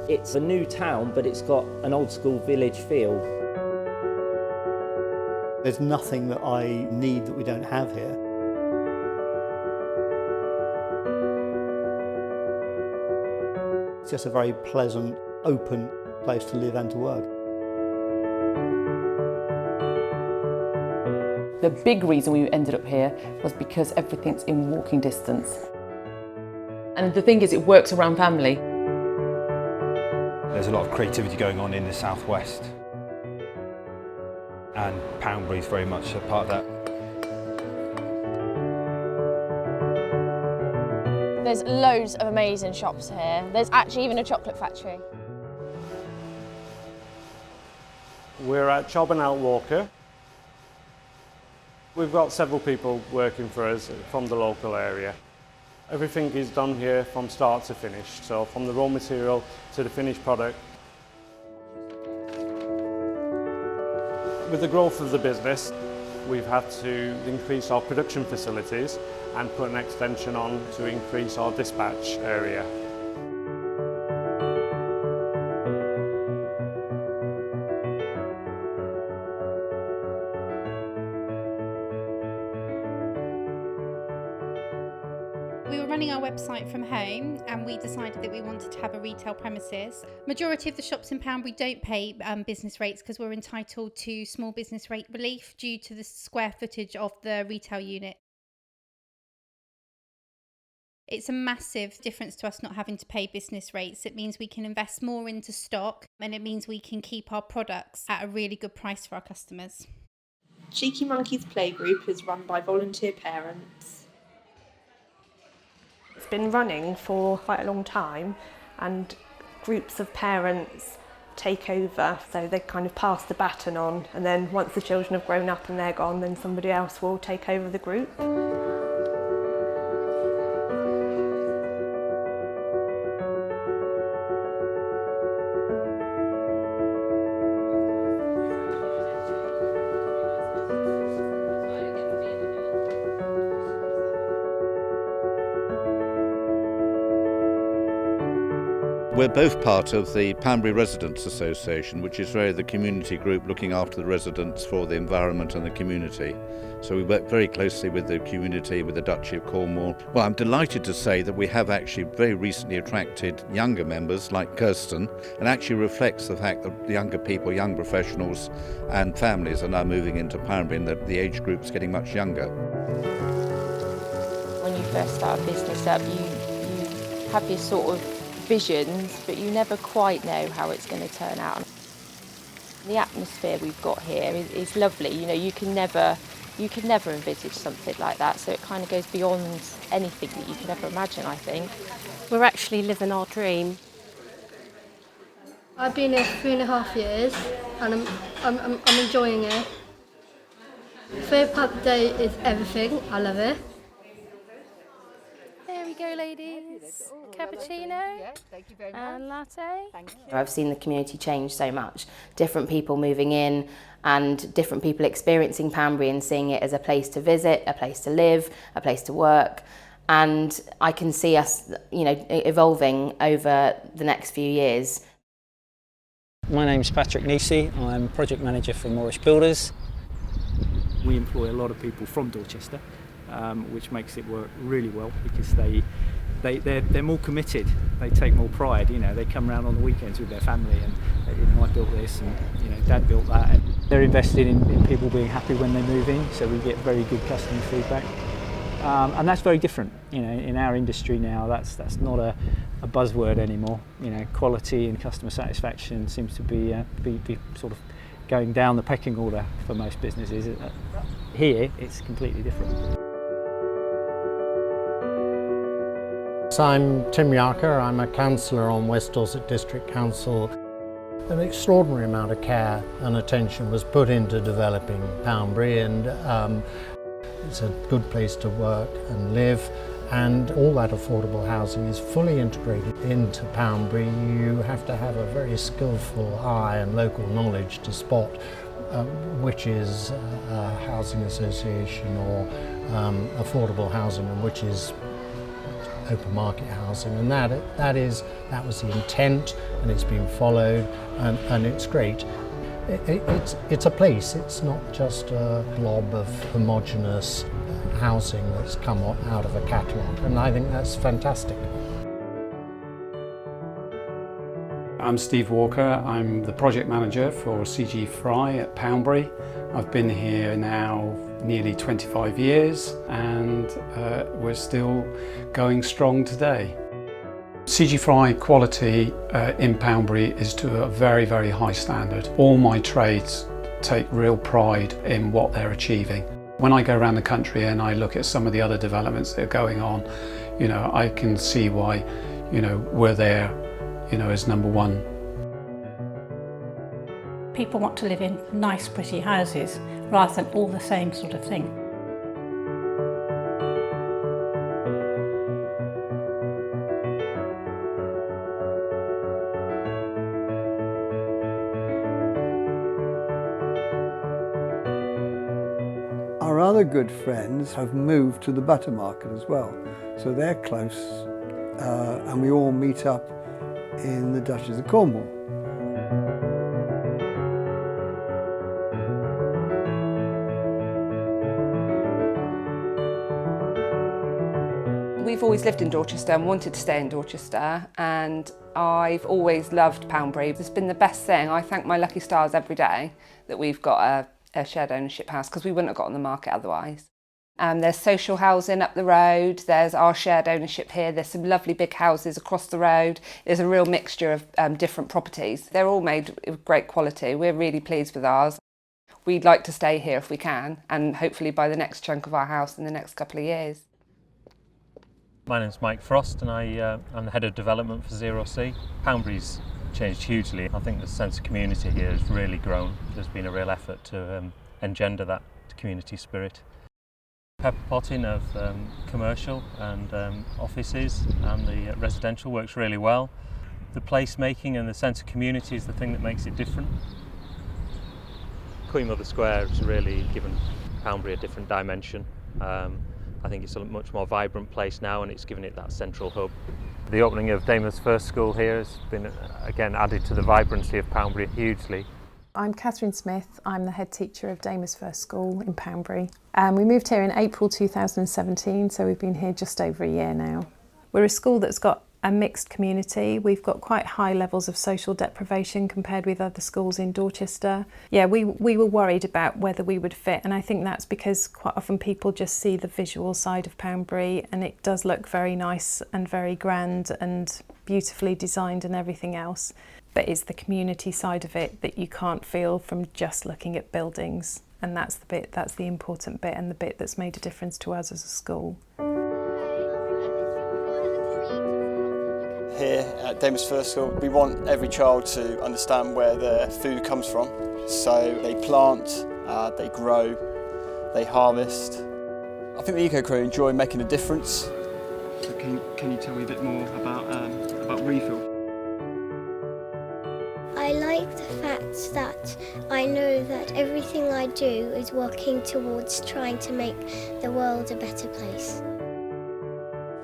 It's a new town, but it's got an old school village feel. There's nothing that I need that we don't have here. It's just a very pleasant, open place to live and to work. The big reason we ended up here was because everything's in walking distance. And the thing is, it works around family. There's a lot of creativity going on in the southwest, and Poundbury is very much a part of that. There's loads of amazing shops here. There's actually even a chocolate factory. We're at Chob and Outwalker. We've got several people working for us from the local area. Everything is done here from start to finish, so from the raw material to the finished product. With the growth of the business, we've had to increase our production facilities and put an extension on to increase our dispatch area. We were running our website from home and we decided that we wanted to have a retail premises. Majority of the shops in Poundbury don't pay business rates because we're entitled to small business rate relief due to the square footage of the retail unit. It's a massive difference to us not having to pay business rates. It means we can invest more into stock and it means we can keep our products at a really good price for our customers. Cheeky Monkeys Playgroup is run by volunteer parents. It's been running for quite a long time and groups of parents take over, so they kind of pass the baton on, and then once the children have grown up and they're gone, then somebody else will take over the group. We're both part of the Poundbury Residents Association, which is really the community group looking after the residents for the environment and the community. So we work very closely with the community, with the Duchy of Cornwall. Well, I'm delighted to say that we have actually very recently attracted younger members like Kirsten, and actually reflects the fact that the younger people, young professionals and families are now moving into Poundbury, and that the age group's getting much younger. When you first start a business up, you have your sort of visions, but you never quite know how it's going to turn out. The atmosphere we've got here is lovely. You know, you can never envisage something like that, so it kind of goes beyond anything that you could ever imagine, I think. We're actually living our dream. I've been here 3.5 years and I'm enjoying it. Favorite part of the day is everything. I love it. There we go, ladies. Cappuccino and latte. Thank you. I've seen the community change so much. Different people moving in and different people experiencing Poundbury and seeing it as a place to visit, a place to live, a place to work. And I can see us, you know, evolving over the next few years. My name's Patrick Nisi. I'm project manager for Moorish Builders. We employ a lot of people from Dorchester, which makes it work really well because they're more committed. They take more pride. You know, they come around on the weekends with their family and I built this and Dad built that. And they're invested in people being happy when they move in, so we get very good customer feedback. And that's very different. You know, in our industry now, that's not a buzzword anymore. You know, quality and customer satisfaction seems to be sort of going down the pecking order for most businesses. Here, it's completely different. So I'm Tim Yarker, I'm a councillor on West Dorset District Council. An extraordinary amount of care and attention was put into developing Poundbury, and it's a good place to work and live, and all that affordable housing is fully integrated into Poundbury. You have to have a very skillful eye and local knowledge to spot which is a housing association or affordable housing and which is open market housing, and that was the intent, and it's been followed, and it's great. It's a place, it's not just a blob of homogenous housing that's come out of a catalogue, and I think that's fantastic. I'm Steve Walker, I'm the project manager for CG Fry at Poundbury. I've been here now nearly 25 years and we're still going strong today. CG Fry quality in Poundbury is to a very, very high standard. All my trades take real pride in what they're achieving. When I go around the country and I look at some of the other developments that are going on, you know, I can see why, you know, we're there, you know, as number one. People want to live in nice, pretty houses rather than all the same sort of thing. Our other good friends have moved to the butter market as well, so they're close, and we all meet up in the Duchess of Cornwall. We've always lived in Dorchester and wanted to stay in Dorchester, and I've always loved Poundbury. It's been the best thing. I thank my lucky stars every day that we've got a shared ownership house, because we wouldn't have got on the market otherwise. There's social housing up the road, there's our shared ownership here, there's some lovely big houses across the road. There's a real mixture of different properties. They're all made with great quality. We're really pleased with ours. We'd like to stay here if we can, and hopefully buy the next chunk of our house in the next couple of years. My name's Mike Frost and I'm the head of development for Zero C. Poundbury's changed hugely. I think the sense of community here has really grown. There's been a real effort to engender that community spirit. Pepper potting of commercial and offices and the residential works really well. The placemaking and the sense of community is the thing that makes it different. Queen Mother Square has really given Poundbury a different dimension. I think it's a much more vibrant place now, and it's given it that central hub. The opening of Damer's first school here has been, again, added to the vibrancy of Poundbury hugely. I'm Catherine Smith, I'm the head teacher of Damer's First School in Poundbury. We moved here in April 2017, so we've been here just over a year now. We're a school that's got a mixed community. We've got quite high levels of social deprivation compared with other schools in Dorchester. Yeah, we were worried about whether we would fit, and I think that's because quite often people just see the visual side of Poundbury, and it does look very nice and very grand and beautifully designed and everything else. But it's the community side of it that you can't feel from just looking at buildings, and that's the important bit, and the bit that's made a difference to us as a school. Here at Damer's First School, we want every child to understand where their food comes from. So they plant, they grow, they harvest. I think the Eco Crew enjoy making a difference. So can you tell me a bit more about Refill? I like the fact that I know that everything I do is working towards trying to make the world a better place.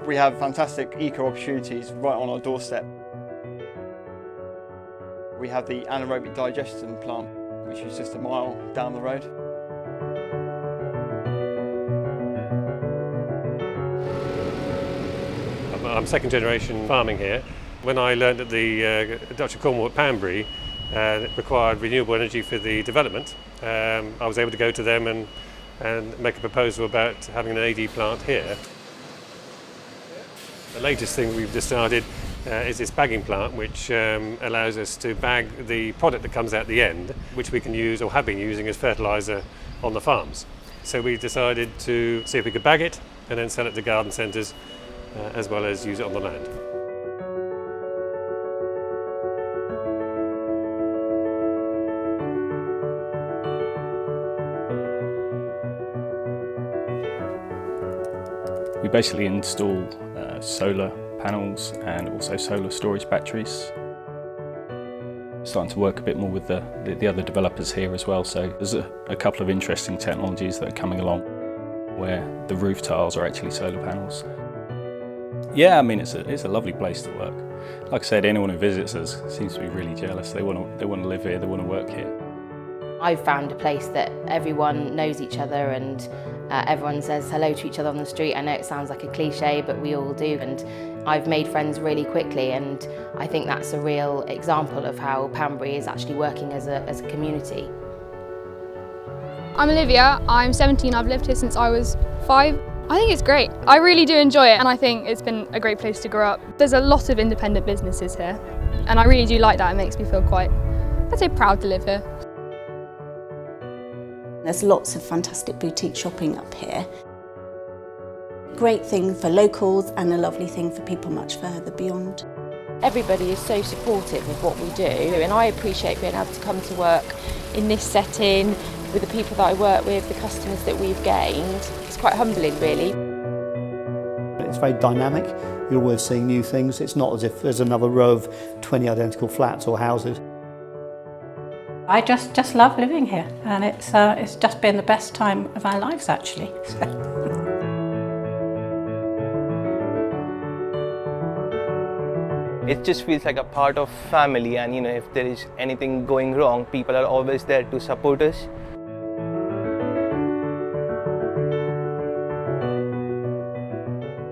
We have fantastic eco opportunities right on our doorstep. We have the anaerobic digestion plant, which is just a mile down the road. I'm second generation farming here. When I learned that the Duchy of Cornwall at Poundbury required renewable energy for the development, I was able to go to them and make a proposal about having an AD plant here. The latest thing we've just started is this bagging plant, which allows us to bag the product that comes out the end, which we can use or have been using as fertiliser on the farms. So we decided to see if we could bag it and then sell it to garden centres as well as use it on the land. We basically install solar panels and also solar storage batteries. Starting to work a bit more with the other developers here as well, so there's a couple of interesting technologies that are coming along where the roof tiles are actually solar panels. Yeah, I mean it's a lovely place to work. Like I said, anyone who visits us seems to be really jealous. They want to live here, they want to work here. I've found a place that everyone knows each other and everyone says hello to each other on the street. I know it sounds like a cliche, but we all do, and I've made friends really quickly, and I think that's a real example of how Poundbury is actually working as a community. I'm Olivia, I'm 17, I've lived here since I was 5. I think it's great. I really do enjoy it, and I think it's been a great place to grow up. There's a lot of independent businesses here, and I really do like that. It makes me feel quite, I'd say, proud to live here. There's lots of fantastic boutique shopping up here. Great thing for locals and a lovely thing for people much further beyond. Everybody is so supportive of what we do, and I appreciate being able to come to work in this setting with the people that I work with, the customers that we've gained. It's quite humbling, really. It's very dynamic. You're always seeing new things. It's not as if there's another row of 20 identical flats or houses. I just love living here, and it's just been the best time of our lives, actually. It just feels like a part of family, and if there is anything going wrong, people are always there to support us.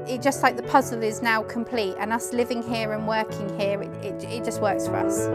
It just like the puzzle is now complete, and us living here and working here, it just works for us.